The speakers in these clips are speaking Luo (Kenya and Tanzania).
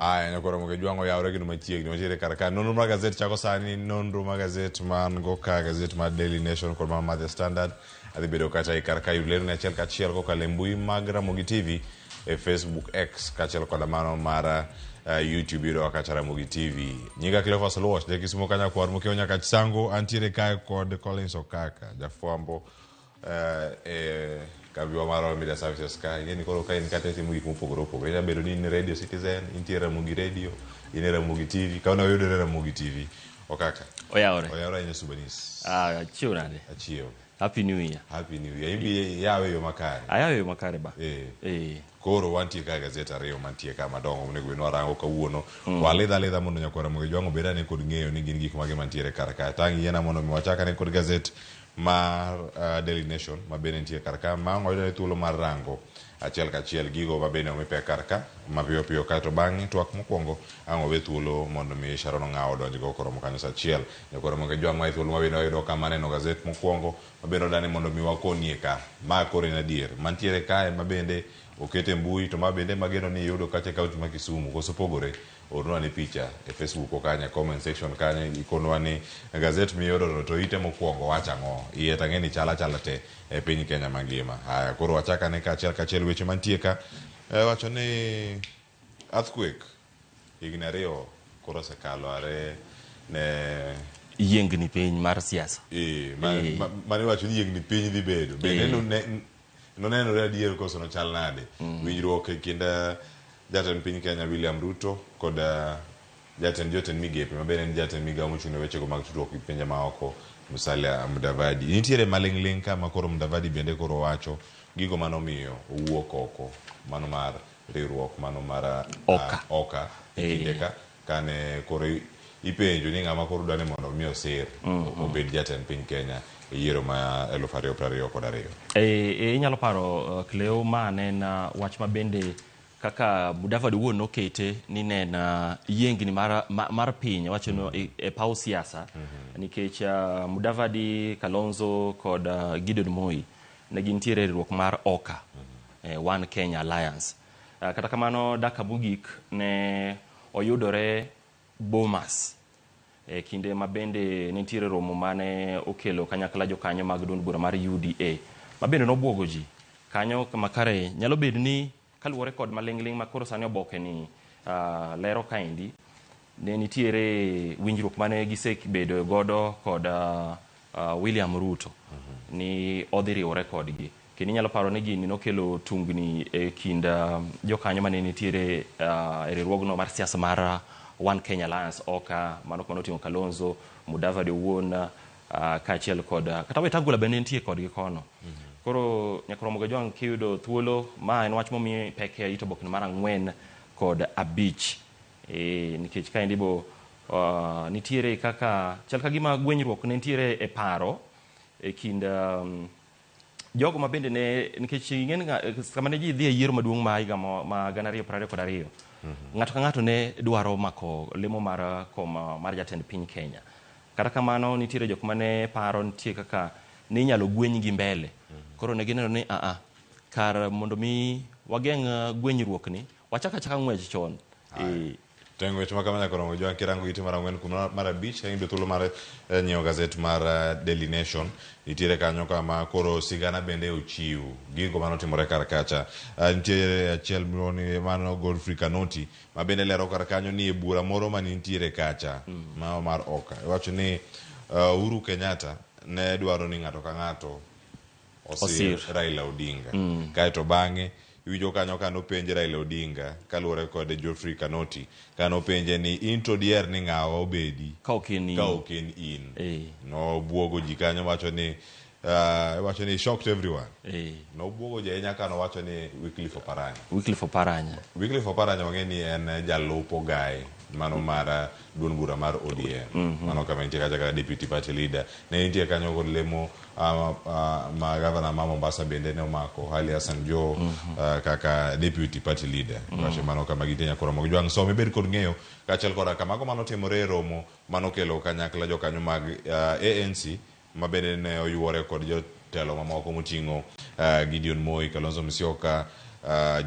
Aya nyakoro moge jwango yawre gino machiegni wachire karaka nonro mar gazet chako sani nonro mar gazet man go ka gazet mar Daily Nation kod mar The Standard adhi bedo kata i karaka yudlero ne achiel kachiel kokalo e mbui mag Ramogi TV e Facebook X kachiel kod mano mar YouTube yudo kata Ramogi TV nyinga Cleophas Luoch de kisimo kanya kwar mokeo nyaka chisango antiere kae kod Collins Okaka jafwambo kabiwa maro media services ka ngeni koro ka in kata timu gik mopogore opogore ya bedo ni in Radio Citizen intiere Ramogi Radio in Ramogi TV ka una yudo Ramogi TV Okaka oyawre ine subanis chiwo nade achio Happy New Year. Happy New Year. Imbi yawe yo makare. Ayawe yo makare ba. Koro wantie ka gazeta ariyo mantie ka madongo monego bed warango kawuono. Walidha mondo nyakora mondo jwango beda ne kod ng'eyo ni gin gik mage mantiere kar ka. Tangi yena mondo mi wachaka ne kod gazet mar Daily Nation ma bende nitie kar ka ma ngoydo thuolo mar rango achiel kachiel gigo ma bende omipe kar ka ma piyo piyo kato bang'i twak mokwongo ang' owe thuolo mondo mi Sharon Ong'aw donjgo koro kanyo sachiel nyakoro mondo jwango e thuolo ma bende oyudo ka maneno gazet mokwongo ma bende odani mondo mi wakonie ka ma koro en adier mantiere kae ma bende okete mbui to ma bende mageno ni yudo kache kaunti ma Kisumu koso pogore ornwa ni picha e Facebook okanya comment section kanya ikonwa ni gazet miyudo to ite mokwongo wacha ng'o iye tang'eni chala te e piny Kenya mangima. Haya koro wachaka ne kachiel weche mantie ka wacho ni earthquake higni ariyo koro sekalo are ne yiengni piny mar siasa mane wacho ni yiengni piny dhi bedo bende nonenore adier koso no chal nade winjruok e kind jatend piny Kenya William Ruto kod jotend migepe ma bende en jatend migawo mochung' ne wechego mag tudruok gi pinje maoko Musalia Mudavadi nitiere maling'ling ka ma koro Mudavadi bende koro wacho gigo manomiyo owuok oko mano mar riwruok mano mar Oka kinde ka kane koro ipenjo ni ng'ama koro dwane mondo mi osir obed jatend piny Kenya e yiero ma 2022. Inyalo paro Cleo ma nen wach ma bende kaka Mudavadi wuon nokete ni nen yiengni mar piny wacho no e paw siasa nikech Mudavadi, Kalonzo kod Gideon Moi ne gintiere riwruok mar Oka One Kenya Alliance. Kata kamano daka mogik ne oyudore Bomas kinde ma bende nitiere romo mane okelo kanyakla jokanyo mag duond bura mar UDA ma bende nobwogo ji kanyo makare nyalo bedo ni kaluwore kod maling'ling ma koro sani oboke ni lero kaendi ne nitiere winjruok mane gisebedo godo kod William Ruto ni odhi riwore kodgi kendo inyalo paro ni gini nokelo tungni e kind jokanyo mane nitiere e riwruogno mar siasa mar One Kenya Alliance Oka mano kono timo Kalonzo Mudavadi wuon kaachiel kod kata Wetangula bende nitie kodgi kono koro nyakoro moga jwang kiyudo thuolo ma en wach momi peke ito bokni mar 4 kod 5 nikech kaendi bo nitiere kaka chal ka gima gwenyruok ne nitiere e paro e kind jogo ma bende ne nikech ing'en kama ne ji dhi e yiero maduong' ma higa ma 2022 ng'ato ka ng'ato ne dwaro mako lemo mar kom mar jatend piny Kenya kata kamano nitiere jok mane paro nitie kaka ni inyalo gweny gi mbele koro ne gineno ni kar mondo mi wageng' gwenyruok ni wachaka ng'wech chon Tengwe chuma kama nyakoro jwa kirango iti mara 4 kuno mara 5 hindo thuolo mar nyiewo gazet mar Daily Nation nitiere kanyo kama koro sigana bende ochiw gigo manotimore kar kacha nitiere achiel miloni mano Godfrey Kanoti ma bende lero kar kanyo ni bura moro ma nitiere kacha ma mar Oka wacho ni Uhuru Kenyatta ne dwaro ni ng'ato ka ng'ato osir Raila Odinga kaeto bang'e iwinjo kanyo kano penje Raila Odinga kaluwore kod Godfrey Kanoti kano penje ni into dier ni ng'awa obedi ka oken in no buogo ji kanyo wacho ni shocked everyone no buogo ji ahinya kano wacho ni Wycliffe Oparanya wang'eni en jalupo gaye mano mar duond bura mar ODM mano kama nitie kacha kaka deputy party leader ne nitie kanyo kod lemo ma governor ma Mombasa bende ne omako Hali Hassan Joho kaka deputy party leader wacho mano kama gitenya koro mag jwang so mebed kod ng'eyo kaachiel kod kamago mano timore romo mano kelo kanyakla jokanyo mag ANC ma bende ne oyuore kod jotelo mamoko moting'o Gideon Moi, Kalonzo Musyoka,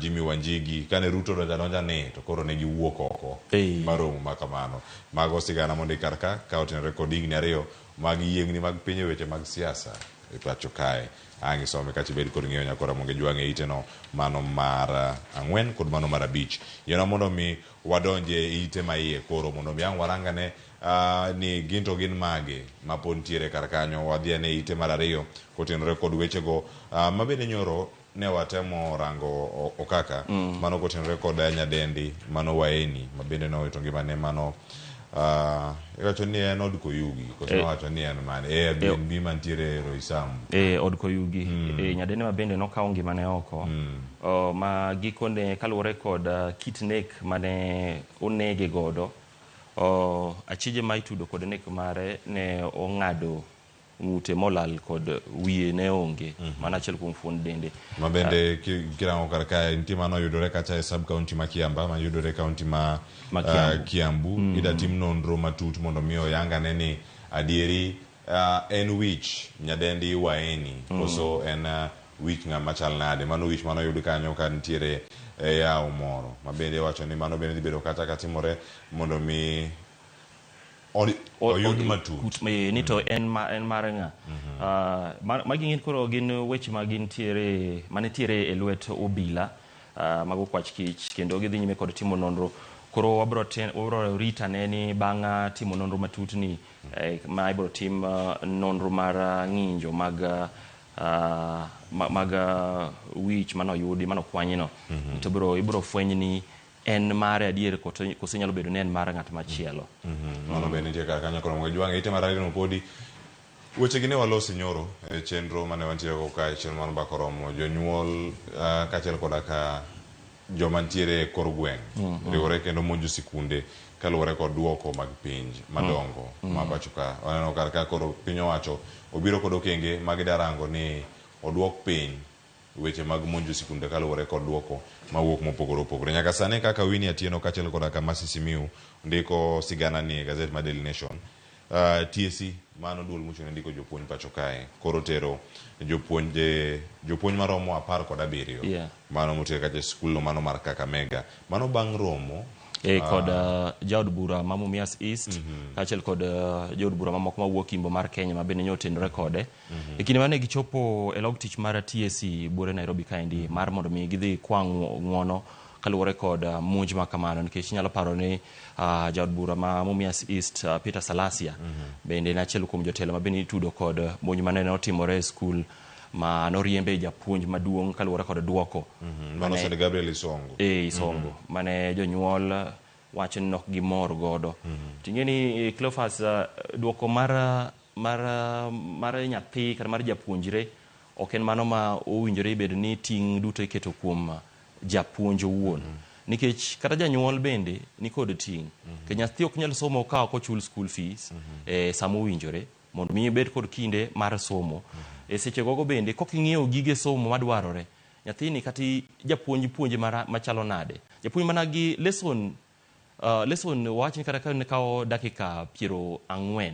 Jimmy Wanjigi kane Ruto donja ne to koro ne giwuok oko maromo makamano mago sigana mondi karka ka otenore kod higni ariyo mag yiengni mag piny weche mag siasa e pacho kae angi some kachi bed kod ng'eyo nyakora monge jwange iteno mano mar 4 kod mano mar 5 yena mondo mi wadonje ite maiye koro mondo mi ang warangane ni ginto gin mage mapod ntiere kar kanyo wadhi ne ite mar 2 kotenore kod wechego mabende nyoro ne watemo rango okaka mano kotenore kod nyadendi mano waeni mabende nowito ngimane mano iwacho ni en od Koyugi koso wacho ni en mane Airbnb mantiere Roysambu od Koyugi nyadendi mabende nokawo ngimane oko ma gikone kaluwore kod kit nek mane onege godo achije ma itudo kod nek mare ne ong'ado ng'ute molal kod wiye ne onge mana achiel kuom fuond dende mabende kirango kar kae nitie mano yudore kacha e sub county ma Kiamba ma yudore county ma Kiambu ida tim nonro matut mondo mi oyangane ni adieri en wich nyadendi waeni koso en wich ng'ama chal nade mano wich mano yud kanyo ka nitiere yawo moro mabende wacho ni mano bende dhibedo kata katimore mondo mi oyud matut ni to en mar ng'a magi ng'in koro gin weche magin tiere manitiere e lwet obila mago kwach kich kendo gidhi nyime kod timo nonro koro wabro ritane ni bang' timo nonro matut ni ma ibro tim nonro mar ng'injo mag wich manoyudi manokwanyino to ibro fweny ni en mare adier koso nyalo bedo ni en mar ng'at machielo mano bende nitie kar kanyo koro jwange ite mar ariyo podi weche gine walosi nyoro e chenro mane wantiere go kae chenro mar mbako romo jonyuol kaachiel koda ka joma ntiere e kor gweng' riwore kendo monjo sikunde kaluwore kod duoko mag pinj madongo ma pacho ka waneno kar ka koro piny owacho obiro kod okenge magidarango ni oduok piny weche mag monjo sikunde kaluwore kod duoko mawuok mopogore opogore nyaka sani kaka Winnie Atieno kaachiel koda ka Mercy Simiyu ndiko sigana ni e gazet mar Daily Nation TSC mano duol mochung' ndiko jopuonj pacho kae koro tero jopuonj maromo 17 mano motere kacha skul no mano mar Kakamega mano bang' romo kod jaod bura ma Mumias East kaachiel kod jaod bura mamoko mawuok Imbo mar Kenya mabende nyotenore kode e kinde mane gichopo e log tich mar TSC bure Nairobi kaendi mar mondo mi gidhi kwang' ng'uono kaluwore kod monj ma kamano nikech nyalo paro ni jaod bura ma Mumias East Peter Salasia bende ne achiel kuom jotelo mabende itudo kod monj mane otimore e skul ma noriembe japuonj maduong' kaluwore kod duoko mano St. Gabriel Isongo mane jonyuol wacho ni nok gimor godo ting'e ni Cleophas duoko mar nyathi kata mar japuonjre ok en mano ma owinjore ibedo ni ting' duto iketo kuom japuonj owuon nikech kata janyuol bende ni kod ting' ke nyathi ok nyal somo ka ok ochul school fees samo owinjore mondo mi ibed kod kinde mar somo e seche gogo bende koking'iewo gige somo madwarore nyathini kati japuonj puonje machalo nade japuonj mana gi lesson wachni kata ka kawo dakika 40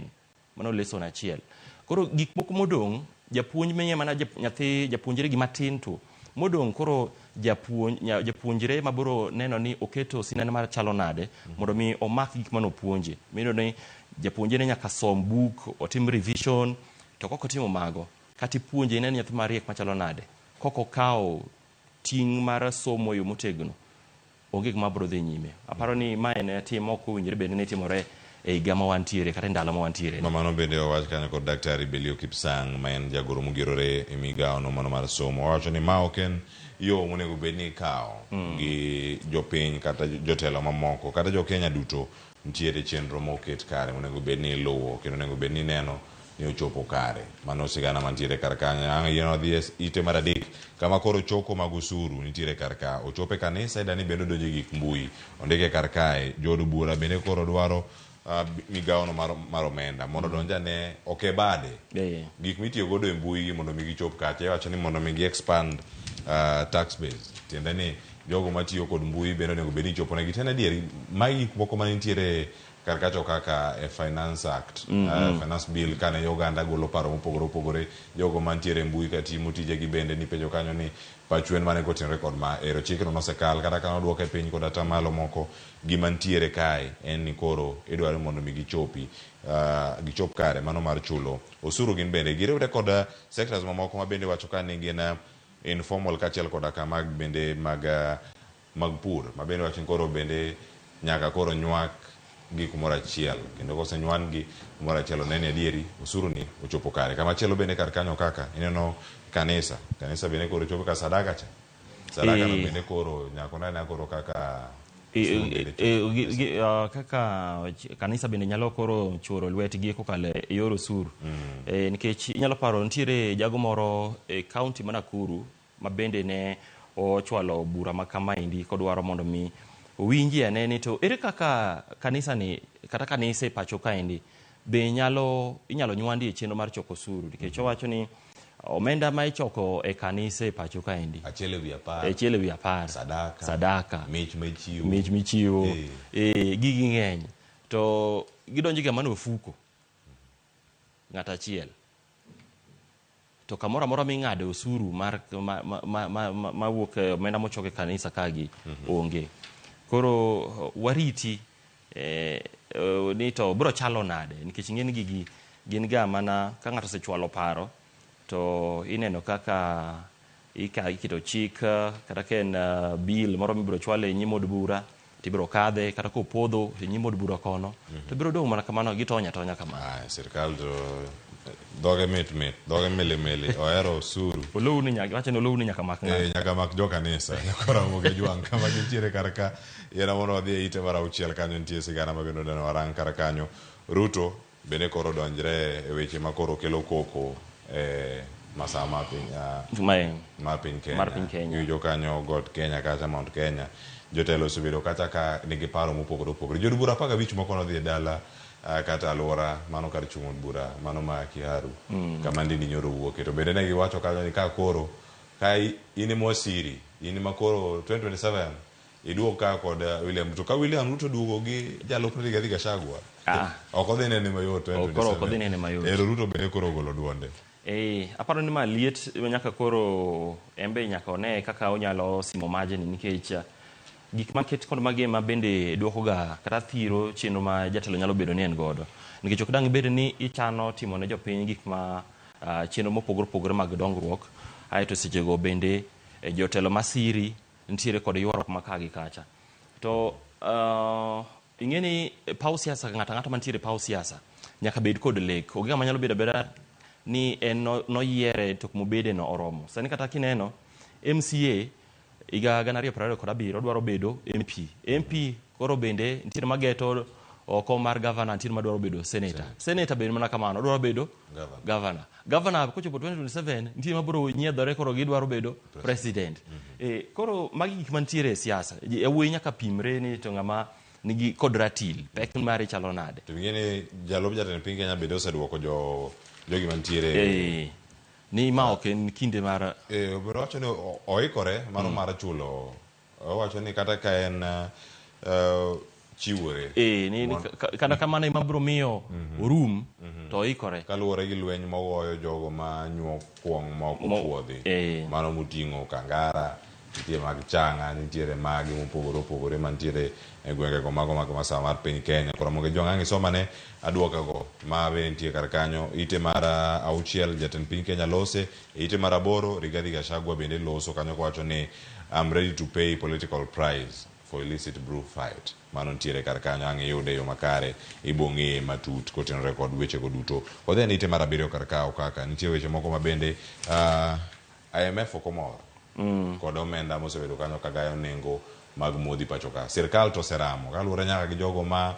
mano lesson achiel koro gik moko modong' japuonj menye mana nyathi japuonjre gi matin to modong' koro japuonjre maboro neno ni oketo sinani mar chalo nade mondo mi omak gik manopuonje mido ni japuonjre nyaka som book otim revision to koko timo mago kati puonje ineni nyathi mariek machalo nade koko kawo ting' mar somo yo motegno onge gima bro dhi nyime aparo ni ma en tim ok owinjore bende ne timore e higa ma wantiere kata ndalo ma wantiere mano bende owach kanyo kod Daktari Belio Kipsang ma en jagoro mogirore e migawo no mano mar somo owacho ni ma ok en yo monego bed ni ikawo gi jopiny kata jotelo mamoko kata jo Kenya duto ntiere chenro moket kare monego bed ni iluwo kendo onego bed ni neno ni ochopo kare mano sigana mantiere kar kanyo yien odhi ite mar 3 kama koro choko mag osuru nitiere kar ka ochope kanisa idani bende donje gik mbui ondike kar kae jood bura bende koro dwaro migawo no mar omenda mondo donjane ok bade gik mitiyo godo e mbui mondo mi gichop kacha iwacho ni mondo mi gi expand tax base tiende ni jogo matiyo kod mbui bende onego bed ni chopo negi tena dieri magi gik moko manitiere karkacho kaka Finance Act, Finance Bill kane Uganda golo paro mopogore opogore, jogo mantiere mbui ka timo tije gi bende ni penjo kanyo ni pachuen mane kotenore kod ma ero chikno nosekal kata kana duoke piny kod atamalo moko gimantiere kae en ni koro idwaro mondo mi gichop kare mano mar chulo osuru gin bende giriwre kod sectors mamoko ma bende wacho ka ni gin informal kachiel koda ka mag bende mag pur ma bende wacho koro bende nyaka koro nywak gi kumoro achiel kendo kosenywan gi kumoro achiel onene adieri osuru ni ochopo kare kama chielo bende kar kanyo kaka ineno kanisa bende koro chopo ka sadaka no bende koro nyako na koro kaka kaka kanisa bende nyalo koro choro lwetgi kokalo e yor osuru nikech inyalo paro nitiere jago moro e kaunti ma Nakuru ma bende ne ochwalo bura ma kamaendi kodwaro mondo mi owinji ane ni to ere kaka kanisa ni kata kanisa e pacho kaendi be inyalo nywandi e chenro mar choko osuru nikech owacho ni omenda ma ichoko e kanisa e pacho kaendi achiel ewi 10 sadaka mich michiwo gigi ng'eny to gidonjo ga mana ofuko ng'ata achiel to kamoro amora ming'ade osuru mar ma wuok omenda mochoko e kanisa kagi onge koro wariti ni to bro chalo nade nikech ng'en gigi gin ga mana ka ng'ato osechwalo paro to ineno kaka ikito chik kata ken bill moro mibiro chwale e nyim od bura tibiro kadhe kata kopodho e nyim od bura kono to biro dong' mana kamano gitonya kamano. Sirkal to doge mele ohero osuru wacho ni olowni nyaka mak nyaka mak jo kanisa nyakora moge jwang kama gintiere karka yena mono wadhi e ite mar auchiel kanyo nitie sigana ma bende odeno warang kar kanyo Ruto bende koro donjre e weche ma koro kelo koko masaa ma piny Kenya yujo kanyo got Kenya kata Mount Kenya jotelo osebedo kata ka nigi paro mopogore opogore jod bura 15 moko nodhi e dala kata alwora mano kar chung' od bura mano ma Kiharu kama ndini nyoro wuoke to bende ne giwacho kanyo ni ka koro ka in mosiri in ma koro 2027 iduogo ka kod William Ruto ka William Ruto duogo gi jalupne Rigathi Gachagua ok odhi nene mayot 2027 Ruto bende koro golo duonde aparo ni ma liet nyaka koro embe nyaka one kaka onyalo simo margin nikech gik maket kod mage ma bende duoko ga kata thiro chenro ma jatelo nyalo bedo ni en godo nikech ok dang' bed ni ichano timo ne jopiny gik ma chenro mopogore opogore mag dongruok aeto sechego bende jotelo masiri nitiere kod ywaruok maka gi kacha to ing'eni paw siasa ng'ata mantiere paw siasa nyaka bed kod lek onge ng'ama nyalo bedo abeda ni en noyiere to kumobede no oromo sani kata kineno MCA iga 2027 dwaro bedo MP koro bende nitiere mageto oko mar governor nitiere madwaro bedo senator bende mana kamano dwaro bedo governor kochopo 2027 nitiere mabiro nyiedhore koro gidwaro bedo president koro magi gik mantiere e siasa yawuoyi nyaka pimre ni to ng'ama nigi kod ratil pek mari chalo nade to ng'eni jalob jatend piny Kenya bende oseduoko jogi mantiere ni ma ok en kinde mar obiro wacho ni oikore mano mar chulo owacho ni kata ka en chiwore kata kamano ema biro miyo orum to oikore kaluwore gi lweny mogoyo jogo ma nyuo kuong' ma ok opuodhi mano moting'o Kangara nitie mag Chang'a nitiere magi mopogore opogore mantiere e gwengego mago mag masawa mar piny Kenya koro moge jong'ang' isomane aduokago ma be nitie kar kanyo ite mar 6 jatend piny Kenya lose ite mar 8 Rigathi Gachagua bende loso kanyo kowacho ni I'm ready to pay political price for illicit brew fight mano nitiere kar kanyo ang' iyude yo makare ibong'e matut kotenore kod wechego duto kodhi en ite mar 7 kar kawo kaka nitie weche moko ma bende IMF okomor kod omenda mosebedo kanyo kagayo nengo mag modhi pacho ka sirkal to seramo kaluwore nyaka gi jogo ma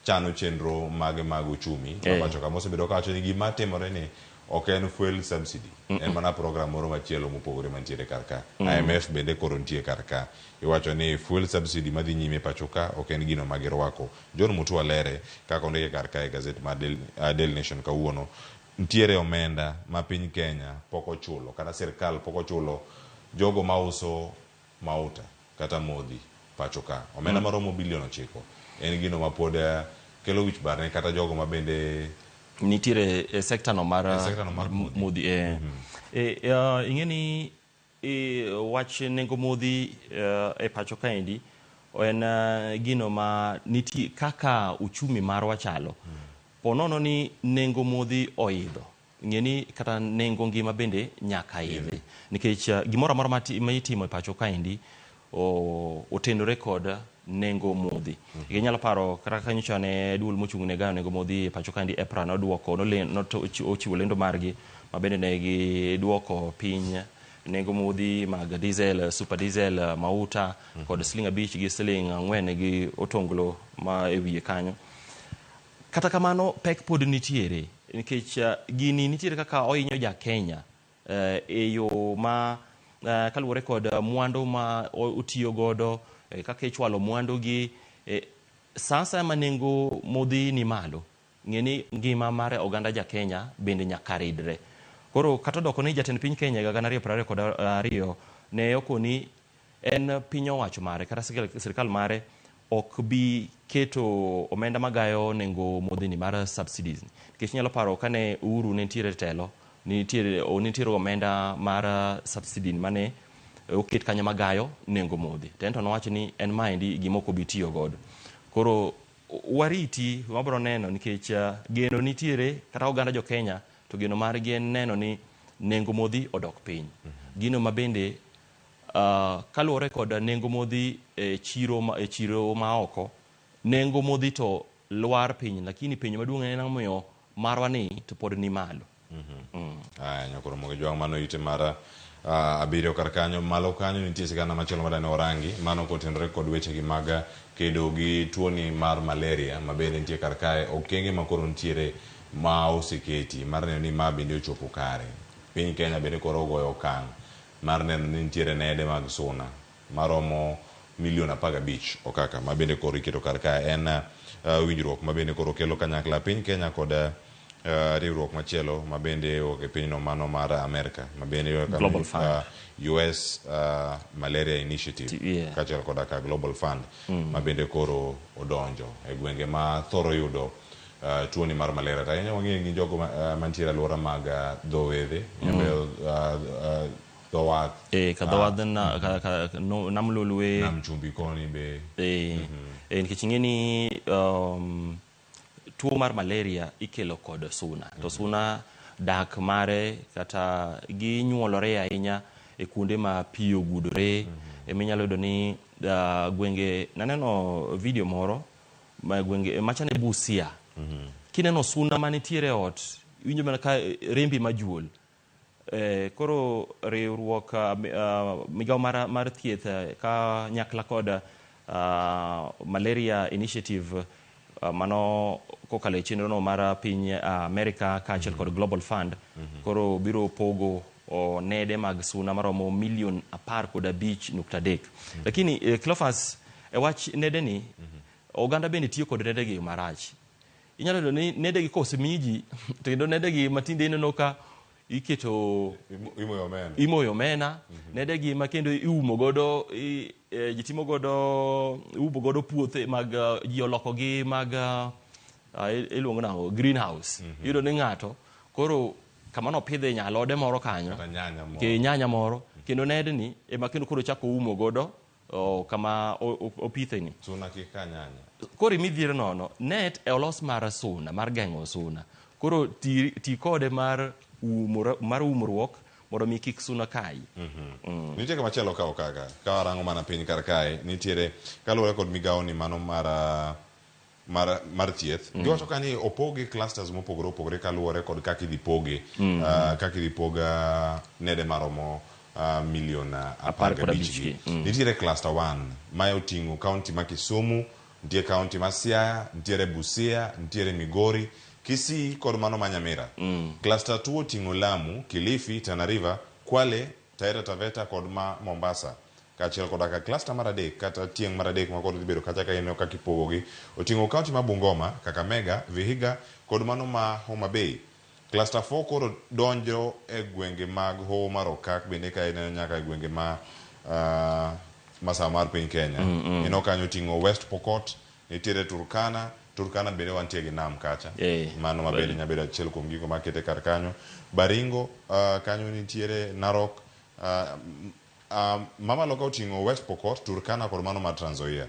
chano chenro mag uchumi pacho ka mosebedo kawacho ni gima timore ni ok en fuel subsidy en mana program moro machielo mopogore mantiere kar ka IMF bende koro nitie kar ka iwacho ni fuel subsidy madhi nyime pacho ka ok en gino magirwako John Mutua lere kaka ondike kar ka e gazet mar Daily Nation kawuono nitiere omenda ma piny Kenya pok ochulo kata sirkal pok ochulo jogo ma uso mauta kata modhi pacho ka omenda maromo bilion 9 en gino ma pod kelo wich bar ne kata jogo ma bende nitiere e sekta no mar modhi ing'eni wach nengo modhi e pacho kaendi en gino ma nitie kaka uchumi marwa chalo ponono ni nengo modhi oidho ng'eni kata nengo ngima bende nyaka idhi nikech gimoro amora ma itimo e pacho kaendi otenore kod nengo modhi inyalo paro kata kanyocha ne duol mochung' ne gayo nengo modhi e pacho kaendi EPRA noduoko ochiwo lendo margi ma bende ne giduoko piny nengo modhi mag diesel, super diesel, mauta kod siling' 5 gi siling' 4 gi otonglo ma e wiye kanyo. Kata kamano pek pod nitiere nikech gini nitiere kaka ohinyo ja Kenya e yo ma kaluwore kod mwandu ma otiyo godo kaka ichwalo mwandu gi sasa ma nengo modhi ni malo ng'eni ngima mar oganda ja Kenya bende nyaka ridre. Koro kata doko ni jatend piny Kenya 2022 ne okoni en piny owacho mare kata sirkal mare ok bi keto omenda magayo nengo modhi ni mar subsidies nikech nyalo paro kane Uhuru ne nitiere telo nitiere omenda mar subsidy mane oket kanyo magayo nengo modhi tento nowacho ni en maendi gimoko bi tiyo godo koro wariti wabro neno nikech geno nitiere kata oganda jo Kenya to geno margi en neno ni nengo modhi odok piny gino mabende kaluwore kod nengo modhi e chiro ma oko nengo modhi to lwar piny lakini penjo maduong' en omiyo marwa ni to pod ni malo nyakoro moge jwang' mano ite mara abiriyo kar kanyo malo kanyo nitie sigana machielo madane orangi mano kotenore kod wechegi mag kedo gi tuoni mar malaria ma bende nitie kar kae okenge makoro nitiere ma oseketi mar neno ni ma bende ochopo kare piny Kenya bende koro ogoyo okang' mar neno ni nitiere nede mag suna maromo milion 15 okaka ma bende koro iketo kar kae en winjruok ma bende koro kelo kanyakla piny Kenya kod riwruok machielo ma bende e pinyno mano mar Amerika ma bende Global Fund. US Malaria Initiative kaachiel kod ka Global Fund ma bende koro odonjo e gwenge ma thoro yudo tuoni mar malaria ta ahinya wang'eyo gi jogo mantiere alwora mag dho wedhe dho wath ka dho wath nam lolwe nam chumbi koni be nikech ing'eni tuo mar malaria ikelo kod suna to suna dak mare kata ginyuolore ahinya e kuonde ma pi ogudore eminyalo yudo ni gwenge naneno video moro ma gwenge machane Busia kineno suna manitiere ot winjo mana ka rembi majuol koro riwruok migawo mar thieth ka nyakla kod Malaria Initiative mano kokalo e chenrono mar piny Amerika kaachiel kod Global Fund koro biro pogo nede mag suna maromo milion 15.3 lakini Cleophas e wach nedeni oganda bende tiyo kod nedegi marach inyalo yudo ni nedegi kosemiji to kendo nedegi matinde ineno ka iketo imoyo omena nedegi ma kendo iumo godo jitimo godo iumo godo puothe mag ji olokogi mag iluongo nango greenhouse yudo ni ng'ato koro kamano pidhe nyalode moro kanyo ke nyanya moro kendo nedni ema kendo koro chako umo godo kama opitheni suna kika nyanya koro midhier nono net e olos mar suna mar geng'o suna koro ti kode mar umruok mondo mi kik suna kai nitie kama chielo ka okaka ka warango mana piny kar kae nitiere kaluwore kod migawo ni mano mar thieth giwacho ka ni opogi clusters mopogore opogore kaluwore kod kaka idhi poga nede maromo milion 15 nitiere cluster 1 ma oting'o kaunti ma Kisumu nitie kaunti ma Siaya nitiere Busia nitiere Migori Kisii kod mano ma Nyamira cluster 2 oting'o Lamu Kilifi Tana River Kwale Taita Taveta kod ma Mombasa kaachiel kod ka cluster mar adek kata tieng' mar adek ma kod bedo kacha ka ineno kaka ipogogi oting'o kaunti ma Bungoma Kakamega Vihiga kod mano ma Homa Bay cluster 4 koro donjo e gwenge mag Hoho mar Okak bende ka ineno nyaka e gwenge ma masawa mar piny Kenya ineno kanyo oting'o West Pokot nitiere Turkana Turkana bende wantie gi nam kacha Eh, mano mabende nya bedo achiel kuom gigo makete kar kanyo. Baringo kanyo nitiere Narok, mamalo ka oting'o West Pokot, Turkana kod mano ma Trans Nzoia.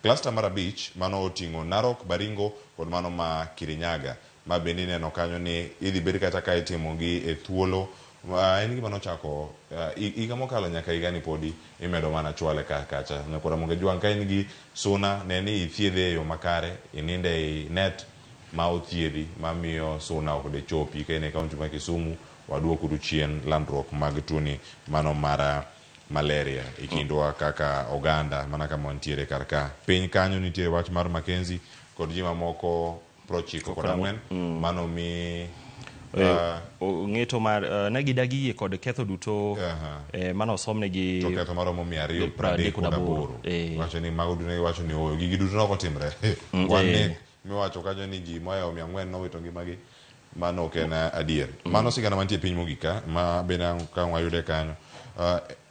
Cluster mar abich mano oting'o Narok, Baringo kod mano ma Kirinyaga, ma bende ineno kanyo ni idhi bed kata ka itimogi e thuolo en gima nochako higa mokalo nyaka higa ni podi imedo mana chwale kacha. Nyakora Monge Jwang' ka in gi suna ne ni ithiedhe e yo makare, ininde ei net ma othiedhi mamiyo suna ok de chopi ka in e kaunti ma Kisumu. Waduoko chien landruok mag tuoni mano mar malaria e kindwa kaka oganda mana kama wantiere kar ka. Piny kanyo nitiere wach mar Mackenzie kod ji mamoko 94 mano mi ng'eto mar ne gidagi yie kod ketho duto mano osomnegi to ketho maromo 238. Wacho ni mago duto wacho ni oyo gigi duto nokotimre wan miwacho kanyo ni ji moyo 400 nowito ngimagi. Mano ok en adier. Mano sigana mantie piny mogika ma bende ka wayude kanyo.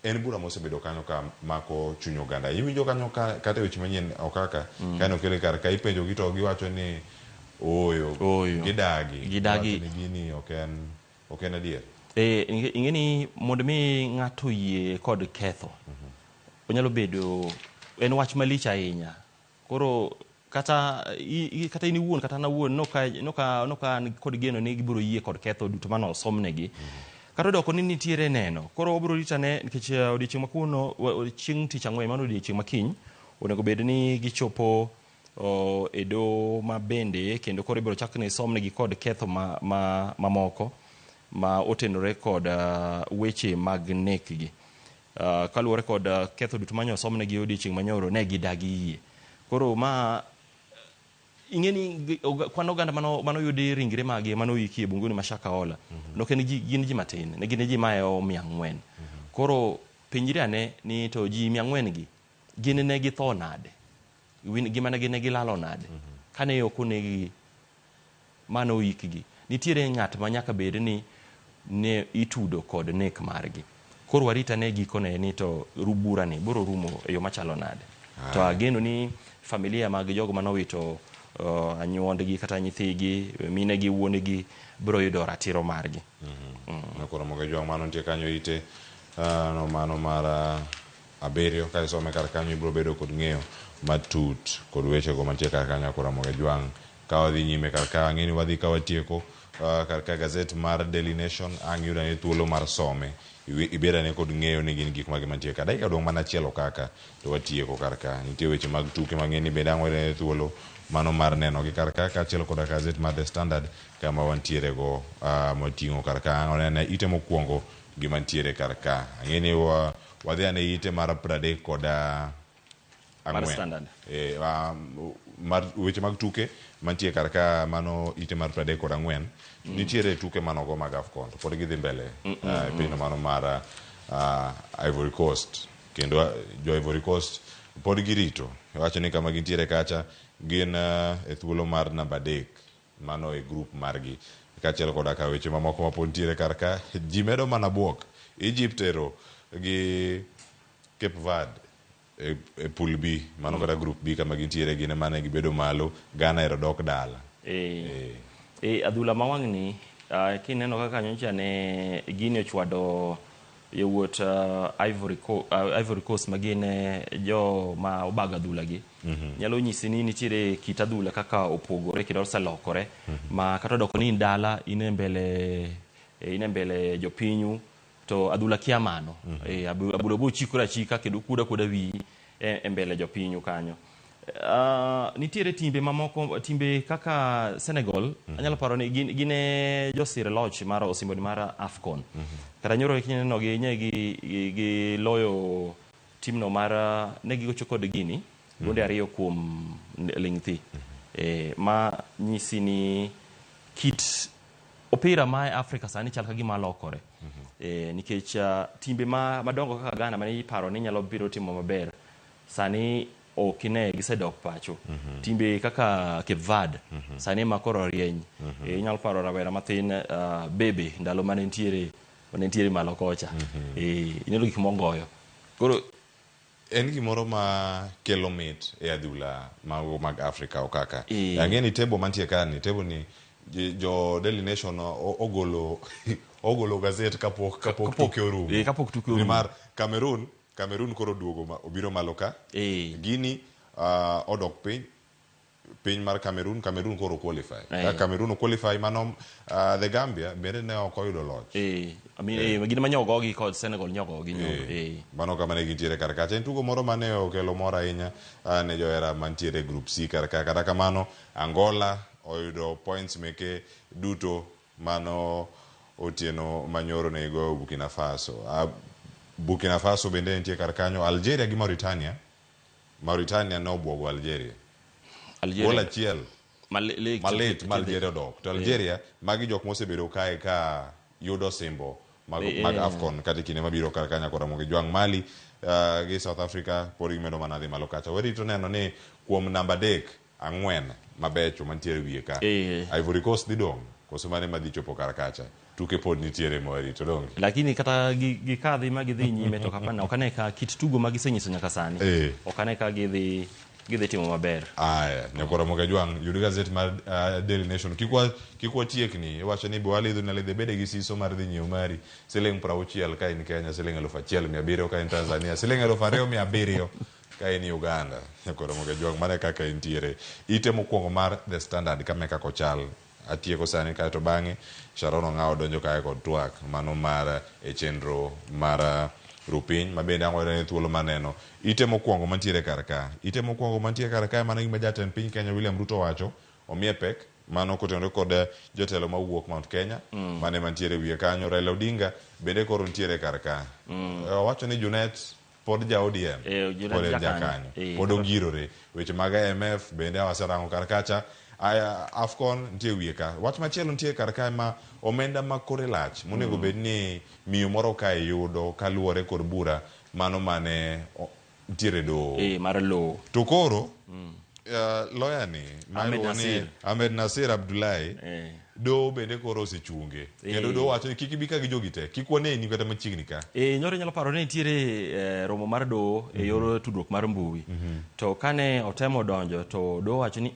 En bura mosebedo kanyo ka mako chuny oganda. Iwinjo kanyo kata weche manyien okaka kanyo kele kar ka ipenjo gi to giwacho ni oyo gidagi ni gini ok en adier. Ing'eni mondo mi ng'ato yie kod ketho onyalo bedo en wach malich ahinya. Koro kata in iwuon kata na wuon noka kod geno ni gibiro yie kod ketho duto mano osomnegi kata doko ni nitiere neno. Koro obiro ritane nikech odiochieng' makuno chieng' tich ang'wen mano odiochieng' makiny onego bed ni gichopo e do ma bende kendo koro ibiro chak ni somnegi kod ketho mamoko ma otenore kod weche mag nekgi kaluwore kod ketho duto manyo somnegi odiochieng' manyoro ne gidagi yie. Koro ma ing'eni kwan oganda mano yudi ringre magi mano yiki e bunguni ma Shakahola nok en gin ji matin ne gin ji mayo 400. Koro pinjri ane ni to ji 400 gi gin ne githo nade gimane gin ne gilalo nade kane ok onegi mano yikgi. Nitiere ng'at ma nyaka bed ni ne itudo kod nek margi. Koro warita ne gikone ni to rubura ni biro rumo e yo machalo nade. To ageno ni familia mag jogo manowito anyuondgi kata nyithigi minegi wuonegi biro yudo ratiro margi. Nyakora Monge Jwang' mano nitie kanyo ite no mano mar abirio ka isome kar kanyo ibiro bedo kod ng'eyo matut kod weche go mantie kar kanyo. Nyakora Monge Jwang' ka wadhi nyime kar ka ang'eni wadhi ka watieko kar ka gazet mar Daily Nation ang' yudo ni thuolo mar some ibeda ne kod ng'eyo ni gin gik mage mantie ka dakika dong' mana chielo kaka to watieko kar ka. Nitie weche mag tuke mang'eni bende ang' wayudo ne thuolo mano mar neno gi kar ka kaachiel kod gazet mar The Standard kama wantiere go moting'o kar ka ang' wanene ite mokwongo gimantiere kar ka. Ang'eni wadhi ane ite mar 30 kod ang'wen mar weche mag tuke mantie kar ka mano ite mar 34. Nitiere tuke manogo mag AFCON to pod gidhi mbele piny mano mar Ivory Coast kendo jo Ivory Coast pod girito wacho ni kama gintiere kacha gin e thuolo mar namba 3 mano e grup margi kaachiel koda ka weche mamoko mapod ntiere kar ka ji medo mana buok. Egypt ero gi Cape Verde e pool B mano kata group B kama gintiere gine mane gibedo malo. Ghana ero dok dala adhula mawang'ni kineno kaka nyocha ne gini ochwado yowuot Ivory Coast magine jo ma obaga adhula gi nyalo nyisi ni nitiere kit adhula kaka opogore kendo oselokore ma kata doko ni dala ine mbele jopinyu to adhula kia mano adhula bo chikore achika kendo kuda wi e mbele jopinyu kanyo. Nitiere timbe mamoko timbe kaka Senegal anyalo paro ni gine josire loch mar osimboni mar AFCON kata nyoro kineno gi loyo timno mar negi gocho kod Gini gonde 2 kuom lingthi ma nyisi ni kit opira ma Afrika sani chal ka gima lokore nikech timbe madongo kaka Ghana mane iparo ni nyalo biro timo maber sani okine gisedok pacho. Timbe kaka Cape Verde sani makoro rieny inyalo paro rawera mathin bebe ndalo mane ntiere malo kocha inyalo gik mongoyo. Koro en gimoro ma kelo mit e adhula mag Afrika okaka ang'eni tebo mantie kani tebo ni jo Daily Nation ogolo gazet kapok tuke orumo kapok tuke orumo nimar Cameroon koro duogo obiro malo ka Guinea odok piny mar Cameroon koro qualify Cameroon qualify mano the Gambia bende ne ok oyudo loch gin manyogogi kod Senegal nyogogi mano kama ne gintiere kar kacha en tugo moro mane okelo mor ahinya ne johera mantiere group C kar ka kata kamano Angola oyudo points meke duto mano otieno manyoro ne go Burkina Faso bende nitie kar kanyo Algeria gi Mauritania no obwogo Algeria gol achiel malit ma Algeria odok to Algeria magi jok mosebedo kae ka yudo simbo mag AFCON kata kinde mabiro kar kanya kora mogi jwang Mali gi South Africa pod gimedo mana dhi malo kacha werito neno ni kuom namba 4 mabecho mantiere wiye ka Ivory Coast dhi dong koso mane madhi chopo kar kacha tuke pod nitiere moerito dong lakini kata gikadhi ma gidhi nyime to kapana okane ka kit tugo ma gisenyiso nyaka sani okane ka gidhi timo maber nyakora moga jwang yud gazet mar Daily Nation kikwa tiekni iwacho ni bwalidho na lidhe bede gi siso mar dhi nyiew mari siling 60 ka in Kenya siling 1,700 ka in Tanzania siling 2,700 ka in Uganda nyakora moga jwang mane kaka intiere ite mokwongo mar The Standard kame kako chal atieko sani kae to bang'e Sharon Ong'ao donjo kae kod twak mano mar chenro mar rupiny mabende ang'ore ne thuolo maneno ite mokwongo mantiere kar ka mano gima jatend piny Kenya William Ruto wacho omie pek mano kotenore kod jotelo mawuok Mount Kenya mane mantiere wiye kanyo Raila Odinga bende koro ntiere kar ka wacho ni Junet pod ja ODM pod jakanyo pod ongirore weche mag IMF bende waserango kar kacha AFCON ntie wiye ka wach machielo ntie kar kae ma omenda ma kore lach monego bed ni miyo moro kae yudo kaluwore kod bura mano mane ntiere do mar lo to koro lawyer ni Ahmed Nasir Abdullahi do bende koro osechunge kendo do wacho ni kik ibi ka gi jogi te kik waneni kata machiegni ka nyoro nyalo paro ni nitiere romo mar do e yor tudruok mar mbui to kane otemo donjo to do wacho ni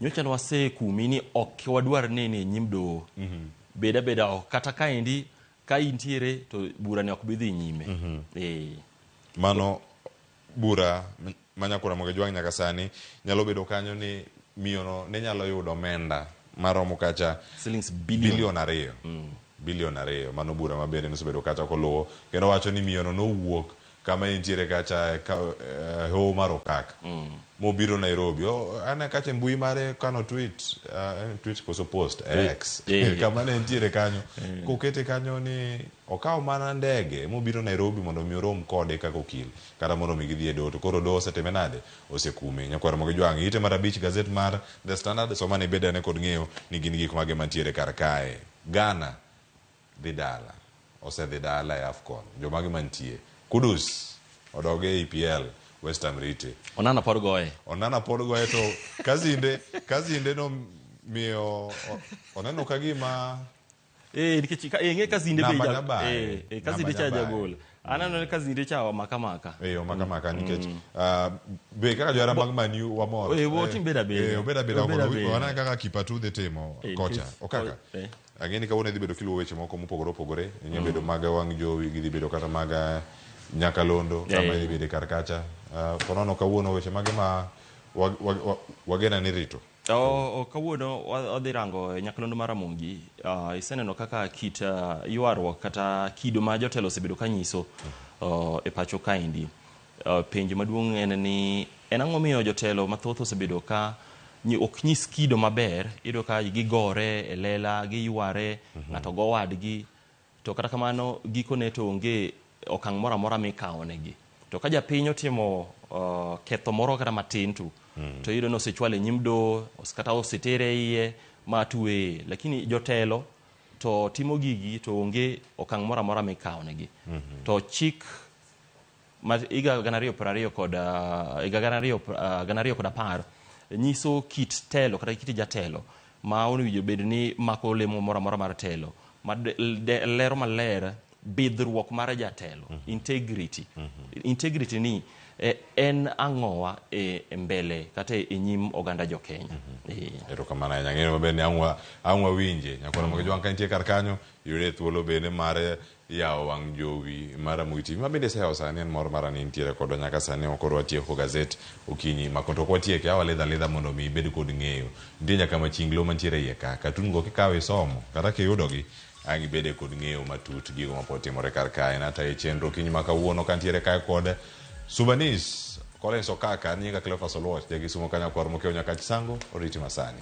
nyocha wase kumi ni ok wadwar nene nyim do beda kata kaendi ka intiere to bura ne ok bidhi nyime mano bura manyakura moge jwang nyaka sani nyalo bedo kanyo ni miyono ne nyalo yudo omenda maromo kacha bilion 2 mano bura mabende nosebedo kacha koluwo kendo wacho ni miyono nowuok kama intiere kacha ho maro kaka mobiro Nairobi ana kacha mbui mare kano tweet koso post X kama ne intiere kanyo kokete kanyo ni okaw mana ndege mobiro Nairobi mondo mirom kode kaka okil kata mondo migidhi do to koro do setemenade osekume nyakwara moge jwang ite mar 5 gazet mar The Standard somane bedane kod ng'eyo ni gin gik mage mantiere kar kae Ghana dhi dala osedhi dala e AFCON jomage mantie Kudus odoge EPL West Ham Rite Onana pod goye to kazinde no miyo oneno kagima nikech ng'e kazinde be kazinde cha jagol anano kazinde cha makamaka makamaka nikech be kaka jora mag Manu wa moro wotin beda wana kaka kipatu de temo kocha okaka ageni ka wona dhi bedo kiluwo weche moko mopogore nye bedo maga wang jowi gidhi bedo kata maga Nyakalondo kama ibede kar kacha ponono kawuono weche mage ma wagena ni rito kawuono wadhi rango Nyakalondo mar Ramogi iseneno kaka kit ywaruok kata kido ma jotelo osebedo kanyiso e pacho kaendi penjo maduong' en ni en ang'o miyo jotelo mathoth osebedo ka ok nyis kido maber iyudo ka gigore e lela giyware ng'ato go wadgi to kata kamano gikone to onge okang' moro amora mikawo negi to ka japiny otimo ketho moro kata matin to iyudo ni osechwale nyim do kata osetere iye matwe lakini jotelo to timo gigi to onge okang' moro amora mikawo negi to chik higa 2010 nyiso kit telo kata kit jatelo ma owinjo bed ni mako olemo moro amora mar telo ma lero maler bidhruok mar jatelo integrity ni en ang'owa mbele kata nyim oganda jo Kenya. Erokamano ahinya, ng'eyo maber ni ang'wa winje nyakwara moke jwang' ka nitie kar kanyo yude thuolo bende mar yawo wang' jowi mar Ramogi TV ma bende seyawo sani en moro mara ni nitiere kodwa nyaka sani okoro watieko gazet okinyi ma tok watieke awa ledha mondo mi ibed kod ng'eyo. Nitie nyaka machinglo mantiere iye ka katun go kikawe isomo kata kiyudogi ang' ibede kod ng'eyo matut gigo mapod timore kar kae na tayo chenro okinyi ma kawuono kantiere kae kod Subanis Collins Okaka nyinga Cleophas Oluoch jagi sumo kanya kwar mokeo nyaka chisango oriti masani.